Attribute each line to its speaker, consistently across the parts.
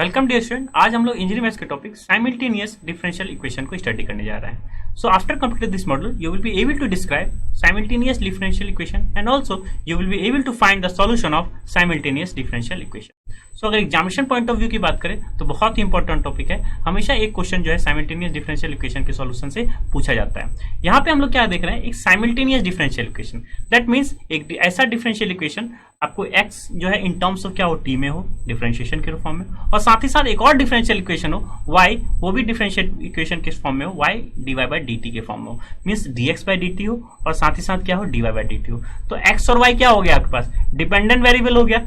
Speaker 1: Welcome dear student. आज हम लोग इंजीनियरिंग मैथ्स के टॉपिक साइमल्टेनियस डिफरेंशियल इक्वेशन को स्टडी करने जा रहे हैं। So after complete this module you will be able to describe simultaneous differential equation and also you will be able to find the solution of simultaneous differential equation. So अगर examination point of view की बात करें तो बहुत ही important topic है। हमेशा एक question जो है साइमल्टेनियस डिफरेंशियल इक्वेशन के सॉल्यूशन से पूछा जाता है। यहाँ पे हम लोग क्या देख रहे हैं, एक simultaneous differential equation. That means एक ऐसा डिफरेंशियल इक्वेशन आपको x जो है इन टर्म्स ऑफ क्या हो, t में हो, डिफरेंशिएशन के फॉर्म में, और साथ ही साथ एक और डिफरेंशियल इक्वेशन हो y, वो भी डिफरेंशियल इक्वेशन किस फॉर्म में हो, y dy/dt के फॉर्म में हो, मींस dx/dt हो और साथ ही साथ क्या हो, dy/dt हो। तो x और y क्या हो गया आपके पास, डिपेंडेंट वेरिएबल हो गया।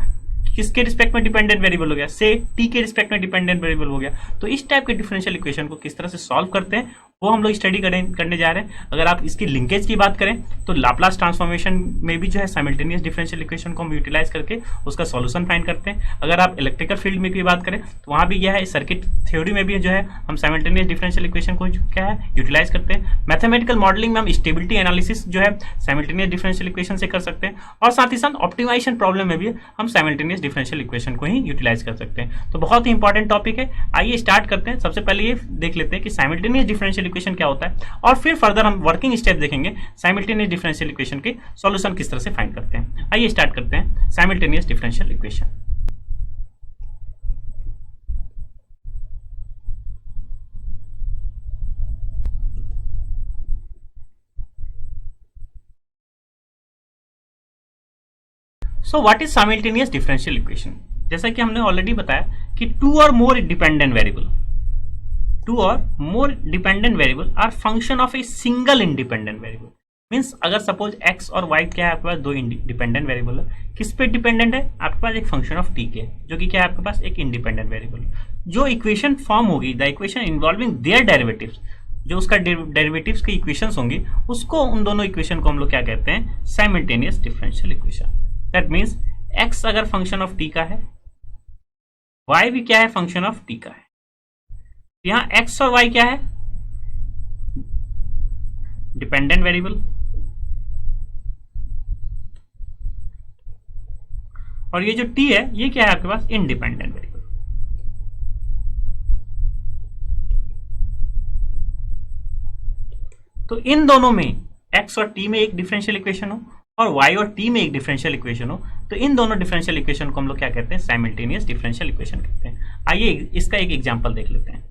Speaker 1: किसके रिस्पेक्ट में डिपेंडेंट वेरिएबल हो गया, से t के रिस्पेक्ट में डिपेंडेंट वेरिएबल हो गया। तो इस टाइप के डिफरेंशियल इक्वेशन को किस तरह से सॉल्व करते हैं वो हम लोग स्टडी करने जा रहे हैं। अगर आप इसकी लिंकेज की बात करें तो लाप्लास ट्रांसफॉर्मेशन में भी जो है साइमल्टेनियस डिफरेंशियल इक्वेशन को हम यूटिलाइज करके उसका सॉल्यूशन फाइंड करते हैं। अगर आप इलेक्ट्रिकल फील्ड में की बात करें तो वहां भी यह है, सर्किट थ्योरी में भी जो है हम साइमल्टेनियस डिफरेंशियल इक्वेशन को क्या है यूटिलाइज करते हैं। मैथमेटिकल मॉडलिंग में हम स्टेबिलिटी एनालिसिस जो है साइमल्टेनियस डिफरेंशियल इक्वेशन से कर सकते हैं, और साथ ही साथ ऑप्टिमाइजेशन प्रॉब्लम में भी हम साइमल्टेनियस डिफरेंशियल इक्वेशन को ही यूटिलाइज कर सकते हैं। तो बहुत ही इंपॉर्टेंट टॉपिक है। आइए स्टार्ट करते हैं। सबसे पहले ये देख लेते हैं कि साइमल्टेनियस डिफरेंशियल इक्वेशन क्या होता है, और फिर फर्दर हम वर्किंग स्टेप देखेंगे साइमल्टेनियस डिफरेंशियल इक्वेशन के सॉल्यूशन किस तरह से फाइंड करते हैं। आइए स्टार्ट करते हैं simultaneous differential equation. So what is simultaneous differential equation. जैसा कि हमने ऑलरेडी बताया कि टू और more dependent variable are function of a single independent variable. Means अगर सपोज x और y क्या है, आपके पास दो इंडिपेंडेंट वेरिएबल है। किस पे डिपेंडेंट है, आपके पास एक फंक्शन ऑफ t के, जो कि क्या है आपके पास एक इंडिपेंडेंट वेरिएबल। जो इक्वेशन फॉर्म होगी, the equation involving their derivatives, जो उसका डेरिवेटिव्स की इक्वेशंस होंगी, उसको उन दोनों इक्वेशन को हम लोग क्या कहते हैं, simultaneous differential equation. That means x अगर फंक्शन ऑफ t का है, y भी क्या है, फंक्शन ऑफ t का है। यहां x और y क्या है, डिपेंडेंट वेरिएबल, और ये जो t है ये क्या है आपके पास, इंडिपेंडेंट वेरिएबल। तो इन दोनों में x और t में एक डिफरेंशियल इक्वेशन हो और y और t में एक डिफरेंशियल इक्वेशन हो, तो इन दोनों डिफरेंशियल इक्वेशन को हम लोग क्या कहते हैं, साइमल्टेनियस डिफरेंशियल इक्वेशन कहते हैं। आइए इसका एक एग्जांपल देख लेते हैं।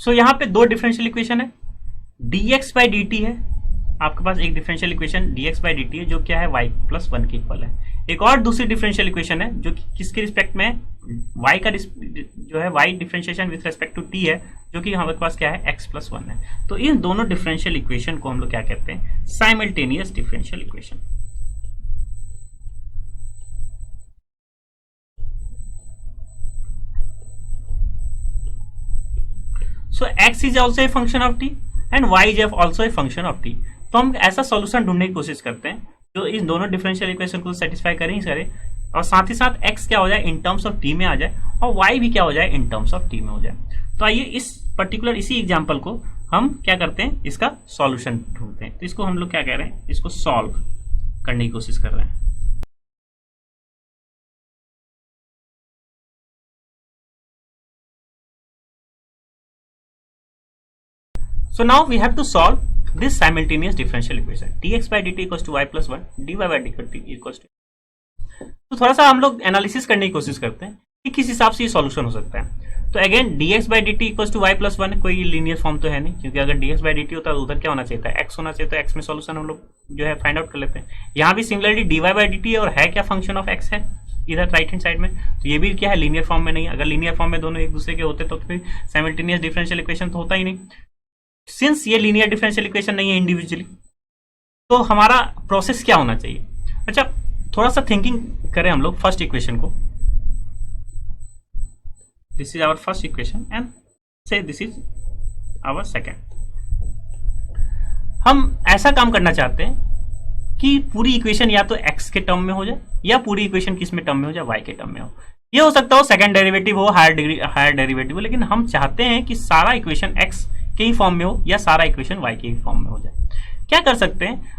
Speaker 1: सो यहां पे दो डिफरेंशियल इक्वेशन है, dx/dt है आपके पास, एक डिफरेंशियल इक्वेशन dx/dt है जो क्या है, y+1 के इक्वल है। एक और दूसरी डिफरेंशियल इक्वेशन है जो कि किसके रिस्पेक्ट में है, y का जो है y differentiation with respect to t है, जो कि हमारे पास क्या है, x+1 है। तो इन दोनों डिफरेंशियल इक्वेशन को हम लोग क्या कहते हैं, simultaneous differential equation. So x is also a function of t and y is also a function of t। तो हम ऐसा सॉल्यूशन ढूंढने की कोशिश करते हैं जो इन दोनों डिफरेंशियल इक्वेशन को सेटिस्फाई करे, और साथ ही साथ x क्या हो जाए, इन टर्म्स ऑफ t में आ जाए, और y भी क्या हो जाए, इन टर्म्स ऑफ t में हो जाए। तो आइए इस पर्टिकुलर इसी एग्जांपल को हम क्या करते हैं, इसका सॉल्यूशन ढूंढते हैं। तो इसको हम लोग क्या कह रहे हैं, इसको सॉल्व करने की कोशिश कर रहे हैं। So now we have to solve this simultaneous differential equation dx/dt equals to y+1 dy/dt equals to। तो थोड़ा सा हम लोग एनालिसिस करने की कोशिश करते हैं कि किस हिसाब से ये सॉल्यूशन हो सकता है। तो again dx/dt equals to y+1 कोई लीनियर फॉर्म तो है नहीं, क्योंकि अगर dx/dt होता है तो उधर क्या होना चाहिए था, x होना चाहिए। तो x में सॉल्यूशन हम लोग जो है फाइंड आउट कर लेते हैं। यहाँ भी सिमिलरली dy/dt और है क्या, फंक्शन ऑफ x है इधर राइट हैंड साइड में, तो ये भी क्या है, लीनियर फॉर्म में नहीं है। अगर लीनियर फॉर्म में दोनों एक दूसरे के होते तो फिर साइमल्टेनियस डिफरेंशियल इक्वेशन तो होता ही नहीं। सिंस ये लीनियर डिफरेंशियल इक्वेशन नहीं है इंडिविजुअली, तो हमारा प्रोसेस क्या होना चाहिए। अच्छा, थोड़ा सा थिंकिंग करें हम लोग फर्स्ट इक्वेशन को। This is our first equation and से दिस इज आवर सेकेंड। हम ऐसा काम करना चाहते हैं कि पूरी इक्वेशन या तो x के टर्म में हो जाए या पूरी इक्वेशन किस में टर्म में हो जाए, y के टर्म में हो। ये हो सकता हो सेकंड डेरिवेटिव हो, हायर डेरिवेटिव हो, लेकिन हम चाहते हैं कि सारा इक्वेशन x के ही फॉर्म में हो या सारा इक्वेशन y के ही फॉर्म में हो जाए। क्या कर सकते हैं,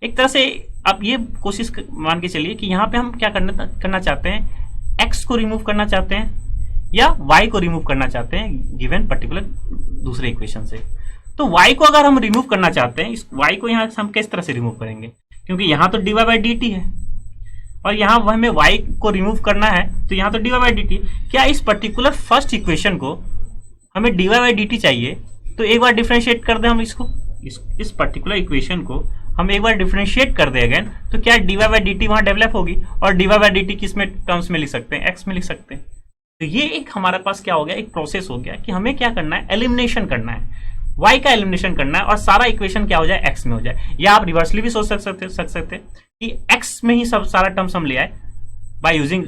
Speaker 1: एक तरह से आप ये कोशिश मान के चलिए कि यहाँ पे हम क्या करना चाहते हैं, x को रिमूव करना चाहते हैं या y को रिमूव करना चाहते हैं गिवन पर्टिकुलर दूसरे इक्वेशन से। तो y को अगर हम रिमूव करना चाहते हैं, इस y को यहाँ से हम किस तरह से रिमूव करेंगे, क्योंकि यहाँ तो dy बाई डी टी है और यहाँ हमें y को रिमूव करना है, तो यहाँ तो dy बाई डी टी। क्या इस पर्टिकुलर फर्स्ट इक्वेशन को हमें dy बाई डी टी चाहिए, तो एक बार डिफ्रेंशिएट कर दें हम इसको, इस पर्टिकुलर इक्वेशन को हम एक बार डिफ्रेंशिएट कर दें अगेन, तो क्या dy बाई डी टी वहाँ डेवलप होगी और dy बाई डी टी किस में टर्म्स में लिख सकते हैं, x में लिख सकते हैं। तो ये एक हमारे पास क्या हो गया, एक प्रोसेस हो गया कि हमें क्या करना है, एलिमिनेशन करना है, y का एलिमिनेशन करना है और सारा इक्वेशन क्या हो जाए, x में हो जाए। या आप रिवर्सली भी सोच सकते कि x में ही सब सारा टर्म्स हम ले आए बाय यूजिंग,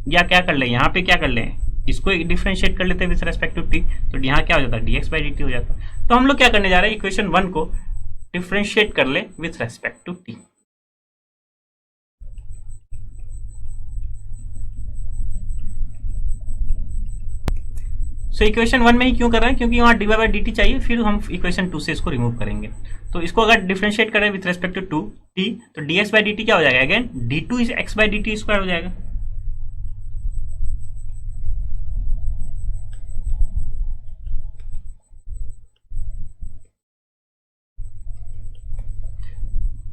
Speaker 1: या क्या कर ले, यहाँ पे क्या कर ले, इसको डिफरेंशिएट कर लेते हैं विद रेस्पेक्ट टू t, तो यहाँ क्या हो जाता है, dx बाई dt हो जाता है। तो हम लोग क्या करने जा रहे हैं, इक्वेशन 1 को डिफरेंशिएट कर ले विथ रेस्पेक्ट टू t। सो इक्वेशन 1 में ही क्यों कर रहे हैं, क्योंकि वहां dy बाई dt चाहिए, फिर हम इक्वेशन 2 से इसको रिमूव करेंगे। तो इसको अगर डिफरेंशिएट करें विथ रेस्पेक्ट टू t, तो dx बाई dt क्या हो जाएगा, again d2 is x by dt square हो जाएगा।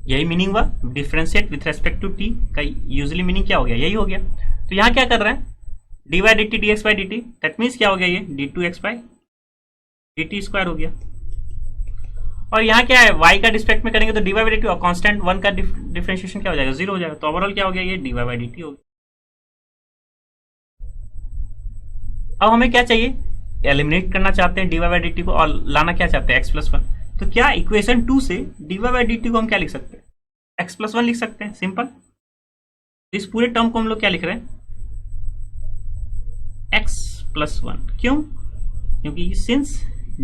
Speaker 1: यही मीनिंग हुआ differentiate with respect to t का, यूजुअली मीनिंग क्या हो गया, यही हो गया। तो यहाँ क्या कर रहे हैं, d by d t d x by d t, that means क्या हो गया, ये d two x by d t square हो गया। और यहाँ क्या है, y का रिस्पेक्ट में करेंगे तो d y by d t और कॉन्स्टेंट 1 का डिफरेंशिएशन क्या हो जाएगा, 0 हो जाएगा। तो ओवरऑल क्या हो गया, ये d y by d t हो गया। अब हमें क्या चाहिए, एलिमिनेट करना चाहते हैं d y by d t को और लाना क्या चाहते हैं, x प्लस 1। तो क्या इक्वेशन 2 से d y by d t को हम क्या लिख सकते हैं, x प्लस 1 लिख सकते हैं, सिंपल। इस पूरे टर्म को हम लोग क्या लिख रहे हैं, x प्लस 1। क्यों, क्योंकि since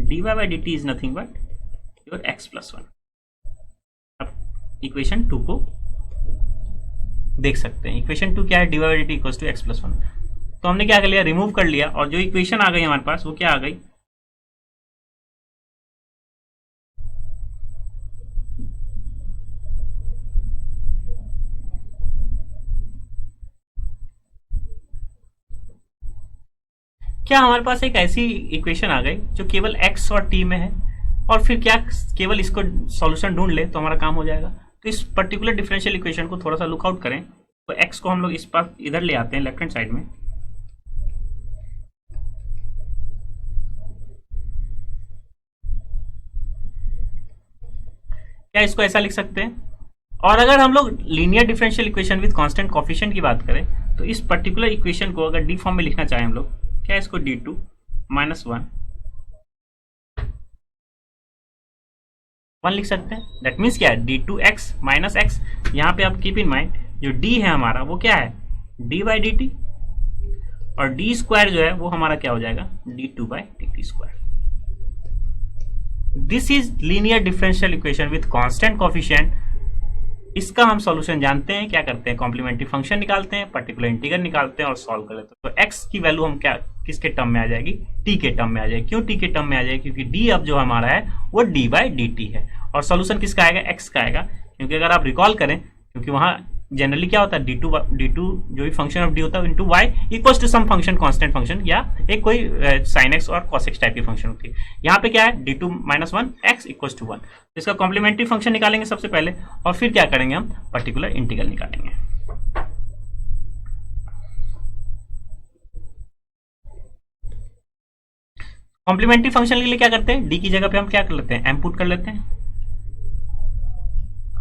Speaker 1: dy by d T is nothing but your x plus 1। अब इक्वेशन 2 को देख सकते हैं, इक्वेशन 2 क्या है, dy by d t equals to x plus 1। तो हमने क्या कर लिया, रिमूव कर लिया, और जो इक्वेशन आ गई हमारे पास वो क्या आ गई, क्या हमारे पास एक ऐसी इक्वेशन आ गई जो केवल x और t में है, और फिर क्या केवल इसको सॉल्यूशन ढूंढ ले तो हमारा काम हो जाएगा। तो इस पर्टिकुलर डिफरेंशियल इक्वेशन को थोड़ा सा लुकआउट करें, तो x को हम लोग इस पास इधर ले आते हैं लेफ्ट हैंड साइड में, क्या इसको ऐसा लिख सकते हैं। और अगर हम लोग linear differential equation with constant coefficient की बात करें, तो इस पर्टिकुलर इक्वेशन को अगर डी फॉर्म में लिखना चाहें हम लोग, क्या इसको d2 माइनस 1 लिख सकते हैं। दैट मीन्स क्या है, d2x माइनस x। यहाँ पे आप कीप इन माइंड जो d है हमारा वो क्या है, d बाई डी टी, और d स्क्वायर जो है वो हमारा क्या हो जाएगा, d2 by d t square. This is linear differential equation with constant coefficient. इसका हम सॉल्यूशन जानते हैं, क्या करते हैं, कॉम्प्लीमेंट्री फंक्शन निकालते हैं, पर्टिकुलर इंटीग्रल निकालते हैं और सॉल्व कर लेते हैं। तो x की वैल्यू हम क्या किसके टर्म में आ जाएगी, t के टर्म में आ जाएगी। क्यों t के टर्म में आ जाएगी, क्योंकि d अब जो हमारा है वो d बाई डी टी है, और सॉल्यूशन किसका आएगा, x का आएगा। क्योंकि अगर आप रिकॉल करें, क्योंकि वहां जनरली क्या होता है, d2 जो भी फंक्शन ऑफ d होता है into y equals to some function, constant function या एक कोई sin x और cos x टाइप की फंक्शन होती है। यहाँ पे क्या है, d2 minus 1 x equals to 1। तो इसका कॉम्प्लीमेंट्री फंक्शन निकालेंगे सबसे पहले, और फिर क्या करेंगे, हम पर्टिकुलर इंटीग्रल निकालेंगे। कॉम्प्लीमेंट्री फंक्शन के लिए क्या करते हैं, d की जगह पे हम क्या कर लेते हैं, m पुट कर लेते हैं,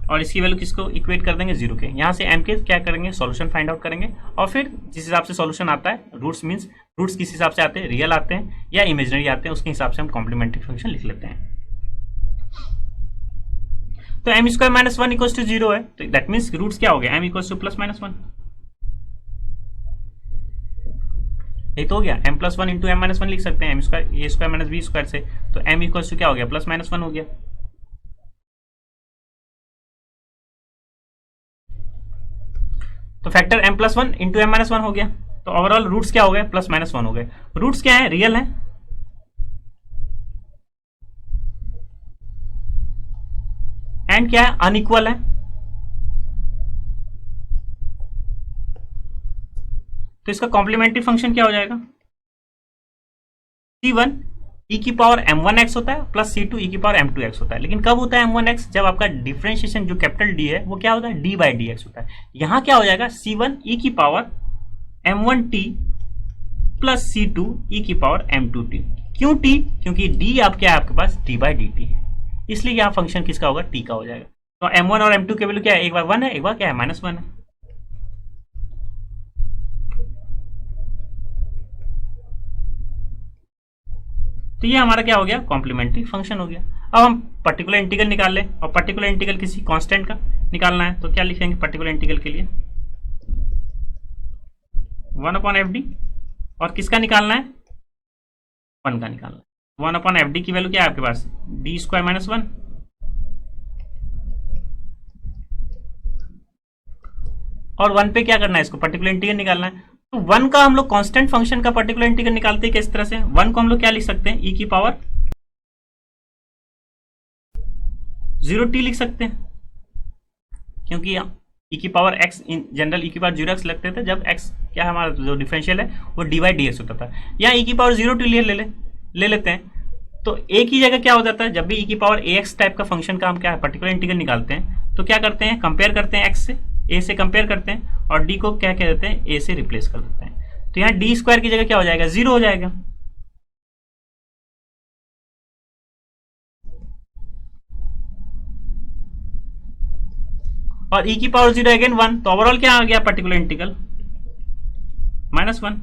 Speaker 1: और इसकी वैल्यू किसको इक्वेट कर देंगे, 0 के। यहाँ से m के क्या करेंगे, सॉल्यूशन फाइंड आउट करेंगे, और फिर जिस हिसाब से सॉल्यूशन आता है, रूट्स मींस रूट्स किस हिसाब से आते हैं, रियल आते हैं या इमेजिनरी आते हैं, उसके हिसाब से हम कॉम्प्लीमेंट्री फंक्शन लिख लेते हैं। तो m square minus 1 equals to 0 है, तो दैट मीन्स रूट्स क्या हो गया, m equals two plus minus 1। ये तो हो गया, m plus 1 into m minus 1 लिख सकते हैं, m स्क्वायर ए स्क्वायर माइनस बी स्क्वायर से, तो m इक्वल्स टू क्या हो गया, प्लस माइनस 1 हो गया। तो फैक्टर m+1 इंटू m-1 हो गया। तो ओवरऑल रूट्स क्या हो गए, +-1 हो गए। रूट्स क्या है, रियल है, एंड क्या है, अनइक्वल है। तो इसका कॉम्प्लीमेंट्री फंक्शन क्या हो जाएगा, C1 e की पावर m1x होता है प्लस C2 e की पावर m2x होता है। लेकिन कब होता है m1x, जब आपका डिफरेंशिएशन जो कैपिटल D है वो क्या होता है, d/dx होता है। यहां क्या हो जाएगा, C1 e की power m1t plus C2 e की पावर m2t। क्यों t, क्योंकि d आप क्या है आपके पास d/dt है, इसलिए यहां फंक्शन किसका होगा, t का हो जाएगा। तो m1 और m2 के वैल्यू क्या है, एक बार 1 है, एक बार क्या है, -1 है। तो ये हमारा क्या हो गया, कॉम्प्लीमेंट्री फंक्शन हो गया। अब हम पर्टिकुलर इंटीग्रल निकाल लें, और पर्टिकुलर इंटीग्रल किसी कांस्टेंट का निकालना है, तो क्या लिखेंगे पर्टिकुलर इंटीग्रल के लिए, 1/fd, और किसका निकालना है, 1 का निकालना है। 1/fd की वैल्यू क्या है आपके पास, d² - 1, और 1 पे क्या करना है, इसको पर्टिकुलर इंटीग्रल निकालना है। तो 1 का हम लोग कांस्टेंट फंक्शन का पर्टिकुलर इंटीग्रल निकालते हैं किस तरह से, 1 को हम लोग क्या लिख सकते हैं, e की पावर 0t लिख सकते हैं, क्योंकि e की power x in general e की पावर 0x लगते थे जब x क्या है हमारा जो डिफरेंशियल है वो dy/dx होता था। या e की पावर 0t ले लेते हैं, तो एक ही जगह क्या हो जाता है, जब भी e की पावर ax टाइप का फंक्शन का हम क्या है पर्टिकुलर इंटीग्रल निकालते हैं, तो क्या करते हैं, कंपेयर करते हैं x से, a से कंपेयर करते हैं, और d को क्या कह देते हैं, a से रिप्लेस कर देते हैं। तो यहाँ d² की जगह क्या हो जाएगा, 0 हो जाएगा। और e की पावर 0 अगेन 1, तो ओवरऑल क्या आ गया पर्टिकुलर इंटीग्रल, -1।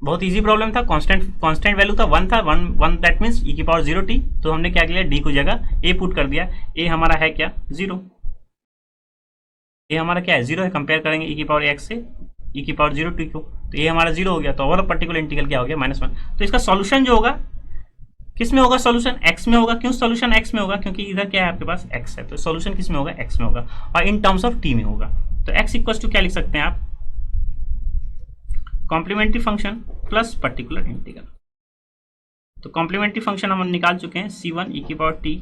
Speaker 1: बहुत इजी प्रॉब्लम था, कांस्टेंट वैल्यू था 1 था, 1 दैट मींस e की पावर 0t। तो हमने क्या किया, d को जगह a पुट कर दिया, a हमारा है क्या, 0, a हमारा क्या है, 0 है। कंपेयर करेंगे e की पावर x से e की पावर 0t को, तो a हमारा 0 हो गया। तो ओवरऑल पर्टिकुलर इंटीग्रल क्या हो गया, -1। तो इसका सॉल्यूशन जो होगा किस में होगा, सॉल्यूशन x में होगा। क्यों सॉल्यूशन x में होगा, क्योंकि इधर क्या है आपके पास x है, तो सॉल्यूशन किस में होगा, x में होगा, और इन टर्म्स ऑफ t में होगा। तो x इक्वल टू क्या लिख सकते हैं आप, complementary function plus particular integral. तो कॉम्प्लीमेंट्री फंक्शन हम निकाल चुके हैं, C1 e की power t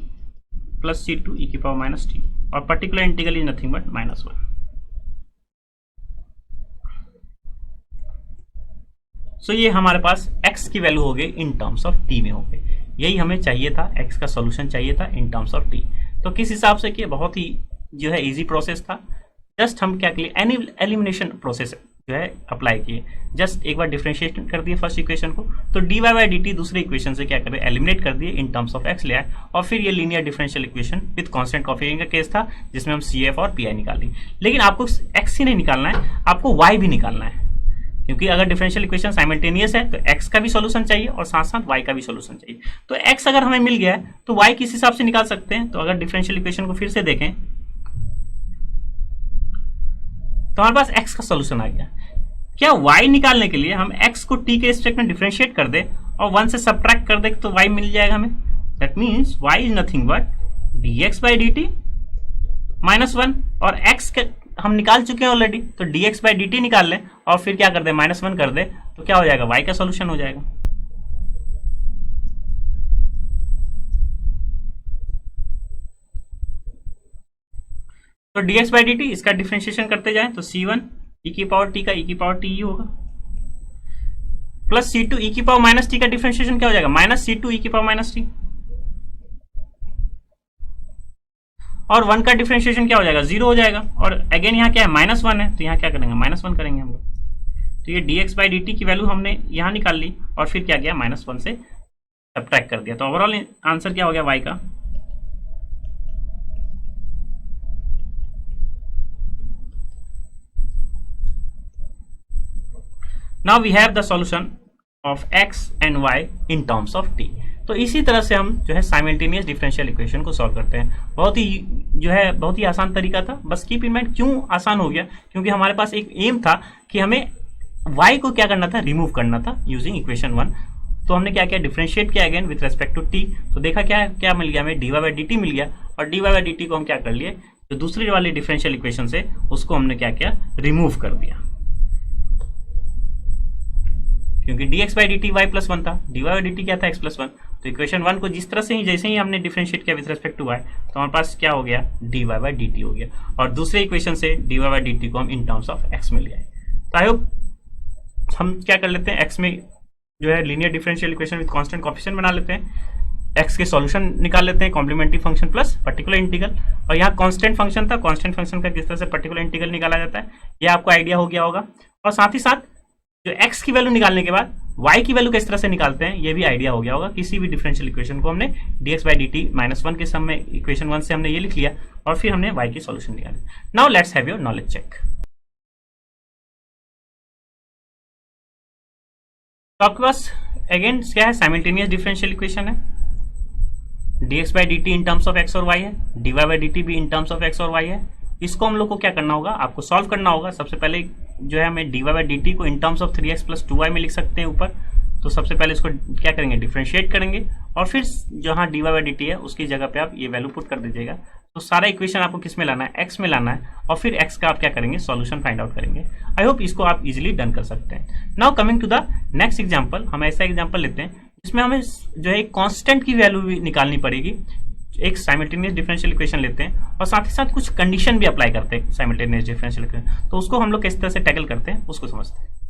Speaker 1: plus C2 e की पावर -t, और particular integral is nothing but -1। So ये हमारे पास x की वैल्यू हो गई इन टर्म्स ऑफ t में हो गई। यही हमें चाहिए था, x का सॉल्यूशन चाहिए था इन टर्म्स ऑफ t। तो किस हिसाब से कि बहुत ही जो है इजी प्रोसेस था। जस्ट हम क्या किए, एलिमिनेशन प्रोसेस जो है अप्लाई किए। जस्ट एक बार डिफरेंशिएट कर दिए फर्स्ट इक्वेशन को, तो dy/dt दूसरे इक्वेशन से क्या करें, एलिमिनेट कर दिए, इन टर्म्स ऑफ x ले आए, और फिर ये linear differential equation with constant coefficient का केस था, जिसमें हम CF और PI निकाली। लेकिन आपको x ही नहीं निकालना है, आपको y भी निकालना है, क्योंकि अगर डिफरेंशियल इक्वेशन साइमल्टेनियस है तो x का भी सॉल्यूशन चाहिए और साथ साथ y का भी सॉल्यूशन चाहिए। तो x अगर हमें मिल गया है तो y किस हिसाब से निकाल सकते हैं। तो अगर डिफरेंशियल इक्वेशन को फिर से देखें तो हमारे पास x का सॉल्यूशन आ गया। क्या y निकालने के लिए हम x को t के रिस्पेक्ट में डिफरेंशिएट कर दे और 1 से सब्ट्रैक्ट कर दे तो y मिल जाएगा हमें। That means y is nothing but dx/dt -1, और x के हम निकाल चुके हैं ऑलरेडी, तो dx/dt निकाल लें और फिर क्या कर दे, -1 कर दे, तो क्या हो जाएगा, y का सॉल्यूशन हो जाएगा। तो dx/dt इसका डिफरेंशिएशन करते जाएं तो C1 e की पावर t का e की पावर t होगा, प्लस C2 e की पावर -t का डिफरेंशिएशन क्या हो जाएगा, -C2 e की पावर -t, और 1 का डिफरेंशिएशन क्या हो जाएगा, 0 हो जाएगा। और अगेन यहाँ क्या है, -1 है, तो यहाँ क्या करेंगे, -1 करेंगे हम लोग। तो ये dx/dt की वैल्यू हमने यहाँ निकाल ली और फिर क्या किया, -1 से सब्ट्रैक्ट कर दिया। तो ओवरऑल आंसर क्या हो गया y का, now we have the solution of x and y in terms of t। तो इसी तरह से हम जो है साइमल्टेनियस डिफरेंशियल इक्वेशन को सॉल्व करते हैं। बहुत ही आसान तरीका था। बस कीप इन माइंड क्यों आसान हो गया, क्योंकि हमारे पास एक एम था कि हमें y को क्या करना था, रिमूव करना था यूजिंग इक्वेशन 1। तो हमने क्या किया, डिफरेंशिएट किया again with respect to t। तो देखा क्या मिल गया हमें, dy/dt मिल गया, और dy/dt को हम क्या कर लिए, जो दूसरी वाली डिफरेंशियल इक्वेशन से उसको हमने क्या किया, रिमूव कर दिया, क्योंकि dx by d t y plus one था, dy बाई डी टी क्या था, x प्लस वन। तो इक्वेशन वन को जिस तरह से ही जैसे ही हमने डिफरेंशिएट किया विद रेस्पेक्ट टू y, तो हमारे पास क्या हो गया, dy बाई डी टी हो गया, और दूसरे इक्वेशन से dy बाई डी टी को हम इन टर्म्स ऑफ x में लिया है। तो आई होप हम क्या कर लेते हैं, x में जो है linear differential equation with constant coefficient बना लेते हैं, x के सॉल्यूशन निकाल लेते हैं, complementary function plus particular integral, और यहाँ कांस्टेंट फंक्शन था, कांस्टेंट फंक्शन का किस तरह से पर्टिकुलर इंटीग्रल निकाला जाता है ये आपको आइडिया हो गया होगा। और साथ ही साथ जो x की वैल्यू निकालने के बाद y की वैल्यू किस तरह से निकालते हैं ये भी आइडिया हो गया होगा। किसी भी डिफरेंशियल इक्वेशन को हमने dx by d T minus one के सम में इक्वेशन वन से हमने ये लिख लिया और फिर हमने y की सॉल्यूशन निकाली। Now let's have your knowledge check. तो आपके पास अगेन क्या है, साइमल्टेनियस डिफरेंशियल इक्वेशन है, dx by d t in terms of x और y है, dy बाई डी टी भी इन टर्म्स ऑफ x और y है। इसको हम लोग को क्या करना होगा, आपको सॉल्व करना होगा। सबसे पहले जो है हमें dy बाई डी टी को इन terms of 3x plus 2y में लिख सकते हैं ऊपर। तो सबसे पहले इसको क्या करेंगे, डिफरेंशिएट करेंगे, और फिर जहाँ dy बाई डी टी है उसकी जगह पे आप ये वैल्यू पुट कर दीजिएगा। तो सारा इक्वेशन आपको किस में लाना है, x में लाना है, और फिर x का आप क्या करेंगे, सॉल्यूशन फाइंड आउट करेंगे। आई होप इसको आप इजीली डन कर सकते हैं। Now coming to the next example, हम ऐसा एग्जांपल लेते हैं जिसमें हमें जो है कांस्टेंट की वैल्यू भी निकालनी पड़ेगी। एक साइमल्टेनियस डिफरेंशियल इक्वेशन लेते हैं और साथ ही साथ कुछ कंडीशन भी अप्लाई करते हैं साइमल्टेनियस डिफरेंशियल इक्वेशन। तो उसको हम लोग किस तरह से टैकल करते हैं उसको समझते हैं।